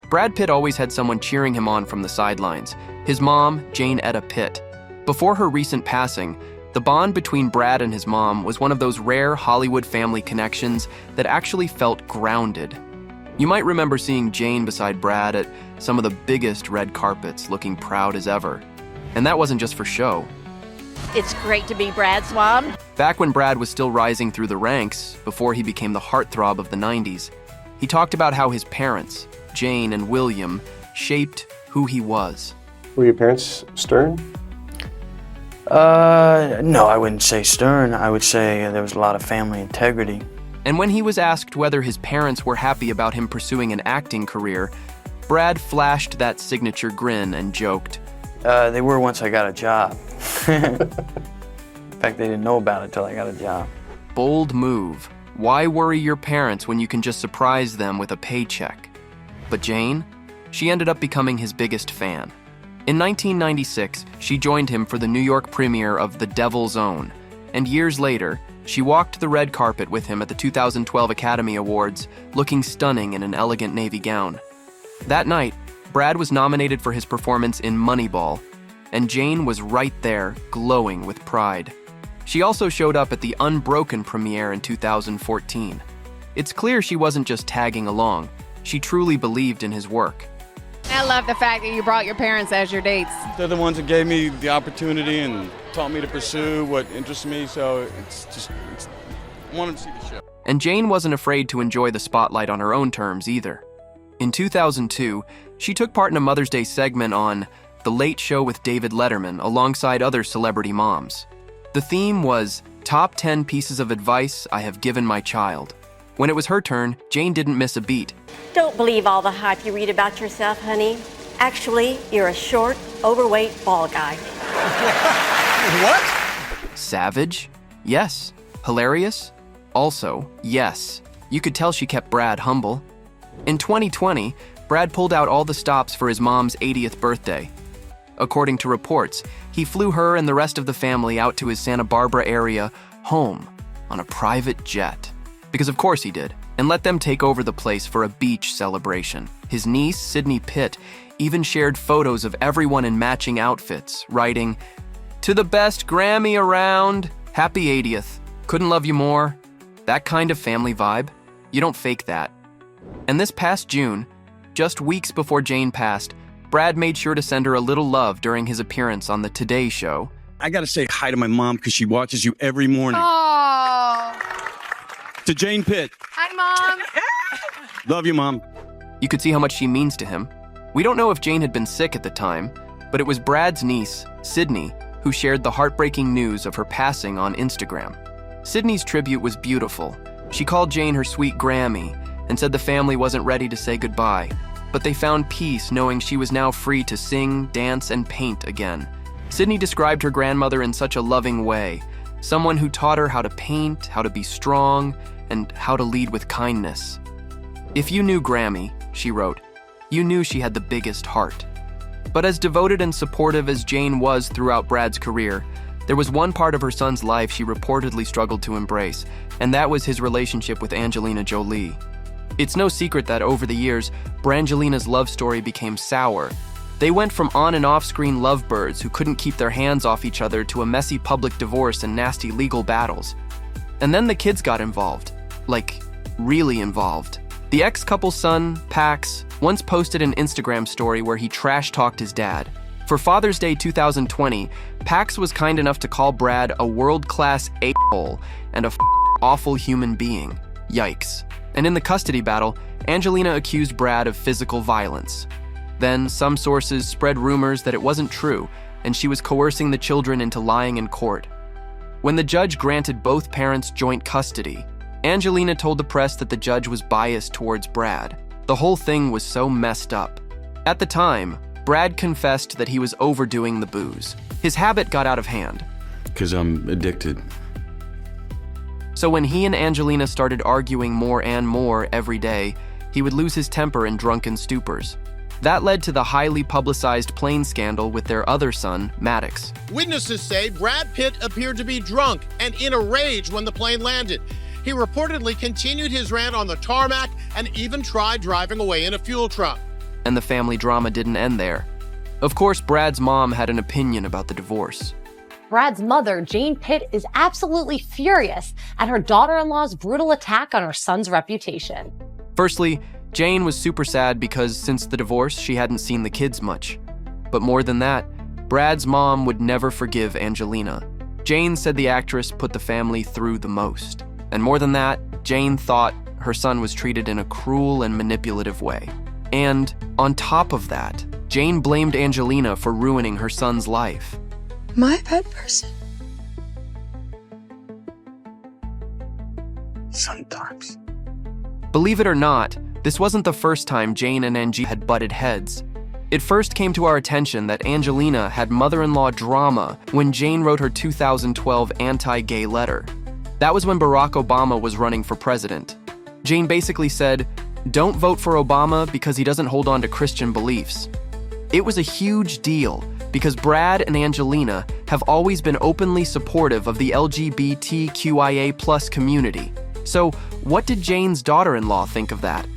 Brad Pitt always had someone cheering him on from the sidelines. His mom, Jane Etta Pitt. Before her recent passing, the bond between Brad and his mom was one of those rare Hollywood family connections that actually felt grounded. You might remember seeing Jane beside Brad at some of the biggest red carpets, looking proud as ever. And that wasn't just for show. It's great to be Brad's mom. Back when Brad was still rising through the ranks, before he became the heartthrob of the 90s, he talked about how his parents, Jane and William, shaped who he was. Were your parents stern? No, I wouldn't say stern. I would say there was a lot of family integrity. And when he was asked whether his parents were happy about him pursuing an acting career, Brad flashed that signature grin and joked, They were once I got a job. In fact, they didn't know about it till I got a job. bold move. Why worry your parents when you can just surprise them with a paycheck? But Jane, she ended up becoming his biggest fan. In 1996, she joined him for the New York premiere of The Devil's Own, and years later, she walked the red carpet with him at the 2012 Academy Awards, looking stunning in an elegant navy gown. That night, Brad was nominated for his performance in Moneyball, and Jane was right there, glowing with pride. She also showed up at the Unbroken premiere in 2014. It's clear she wasn't just tagging along. She truly believed in his work. I love the fact that you brought your parents as your dates. They're the ones that gave me the opportunity and taught me to pursue what interests me, so I wanted to see the show. And Jane wasn't afraid to enjoy the spotlight on her own terms either. In 2002, she took part in a Mother's Day segment on The Late Show with David Letterman alongside other celebrity moms. The theme was Top 10 Pieces of Advice I Have Given My Child. When it was her turn, Jane didn't miss a beat. Don't believe all the hype you read about yourself, honey. Actually, you're a short, overweight ball guy. What? Savage? Yes. Hilarious? Also, yes. You could tell she kept Brad humble. In 2020, Brad pulled out all the stops for his mom's 80th birthday. According to reports, he flew her and the rest of the family out to his Santa Barbara area home on a private jet. Because of course he did, and let them take over the place for a beach celebration. His niece, Sydney Pitt, even shared photos of everyone in matching outfits, writing, "To the best Grammy around, happy 80th, couldn't love you more." That kind of family vibe, you don't fake that. And this past June, just weeks before Jane passed, Brad made sure to send her a little love during his appearance on the Today Show. I gotta say hi to my mom because she watches you every morning. Oh, To Jane Pitt. hi, Mom. Love you, Mom. You could see how much she means to him. We don't know if Jane had been sick at the time, but it was Brad's niece, Sydney, who shared the heartbreaking news of her passing on Instagram. Sydney's tribute was beautiful. She called Jane her sweet Grammy and said the family wasn't ready to say goodbye, but they found peace knowing she was now free to sing, dance, and paint again. Sydney described her grandmother in such a loving way, someone who taught her how to paint, how to be strong, and how to lead with kindness. If you knew Grammy, she wrote, you knew she had the biggest heart. But as devoted and supportive as Jane was throughout Brad's career, there was one part of her son's life she reportedly struggled to embrace, and that was his relationship with Angelina Jolie. It's no secret that over the years, Brangelina's love story became sour. They went from on and off-screen lovebirds who couldn't keep their hands off each other to a messy public divorce and nasty legal battles. And then the kids got involved. Like, really involved. The ex-couple's son, Pax, once posted an Instagram story where he trash-talked his dad. For Father's Day 2020, Pax was kind enough to call Brad a world-class a-hole and a awful human being. Yikes. And in the custody battle, Angelina accused Brad of physical violence. Then, some sources spread rumors that it wasn't true, and she was coercing the children into lying in court. When the judge granted both parents joint custody, Angelina told the press that the judge was biased towards Brad. The whole thing was so messed up. At the time, Brad confessed that he was overdoing the booze. His habit got out of hand. Because I'm addicted. So when he and Angelina started arguing more and more every day, he would lose his temper in drunken stupors. That led to the highly publicized plane scandal with their other son, Maddox. Witnesses say Brad Pitt appeared to be drunk and in a rage when the plane landed. He reportedly continued his rant on the tarmac and even tried driving away in a fuel truck. And the family drama didn't end there. Of course, Brad's mom had an opinion about the divorce. Brad's mother, Jane Pitt, is absolutely furious at her daughter-in-law's brutal attack on her son's reputation. Firstly, Jane was super sad because since the divorce, she hadn't seen the kids much. But more than that, Brad's mom would never forgive Angelina. Jane said the actress put the family through the most. And more than that, Jane thought her son was treated in a cruel and manipulative way. And on top of that, Jane blamed Angelina for ruining her son's life. My bad person. Sometimes. Believe it or not, this wasn't the first time Jane and Angie had butted heads. It first came to our attention that Angelina had mother-in-law drama when Jane wrote her 2012 anti-gay letter. That was when Barack Obama was running for president. Jane basically said, "Don't vote for Obama because he doesn't hold on to Christian beliefs." It was a huge deal because Brad and Angelina have always been openly supportive of the LGBTQIA+ community. So, what did Jane's daughter-in-law think of that?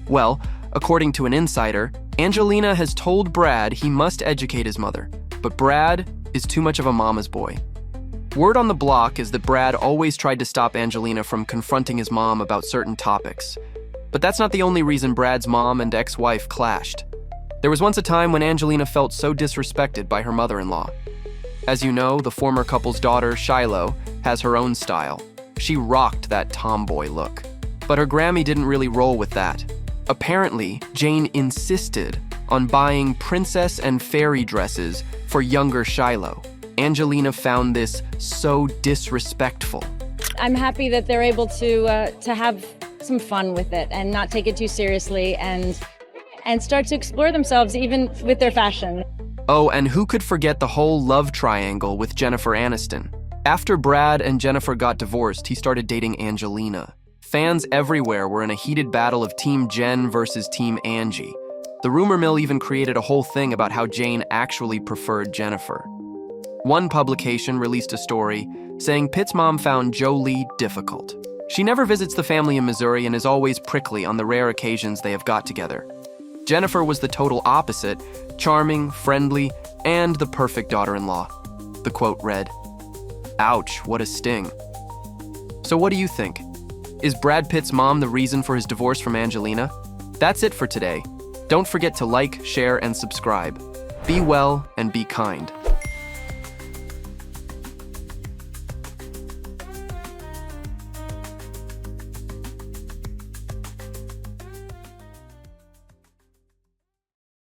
Well, according to an insider, Angelina has told Brad he must educate his mother, but Brad is too much of a mama's boy. Word on the block is that Brad always tried to stop Angelina from confronting his mom about certain topics. But that's not the only reason Brad's mom and ex-wife clashed. There was once a time when Angelina felt so disrespected by her mother-in-law. As you know, the former couple's daughter, Shiloh, has her own style. She rocked that tomboy look. But her Grammy didn't really roll with that. Apparently, Jane insisted on buying princess and fairy dresses for younger Shiloh. Angelina found this so disrespectful. I'm happy that they're able to have some fun with it and not take it too seriously and start to explore themselves even with their fashion. Oh, and who could forget the whole love triangle with Jennifer Aniston? After Brad and Jennifer got divorced, he started dating Angelina. Fans everywhere were in a heated battle of Team Jen versus Team Angie. The rumor mill even created a whole thing about how Jane actually preferred Jennifer. One publication released a story saying Pitt's mom found Jolie difficult. She never visits the family in Missouri and is always prickly on the rare occasions they have got together. Jennifer was the total opposite, charming, friendly, and the perfect daughter-in-law. The quote read, "Ouch, what a sting." So what do you think? Is Brad Pitt's mom the reason for his divorce from Angelina? That's it for today. Don't forget to like, share, and subscribe. Be well and be kind.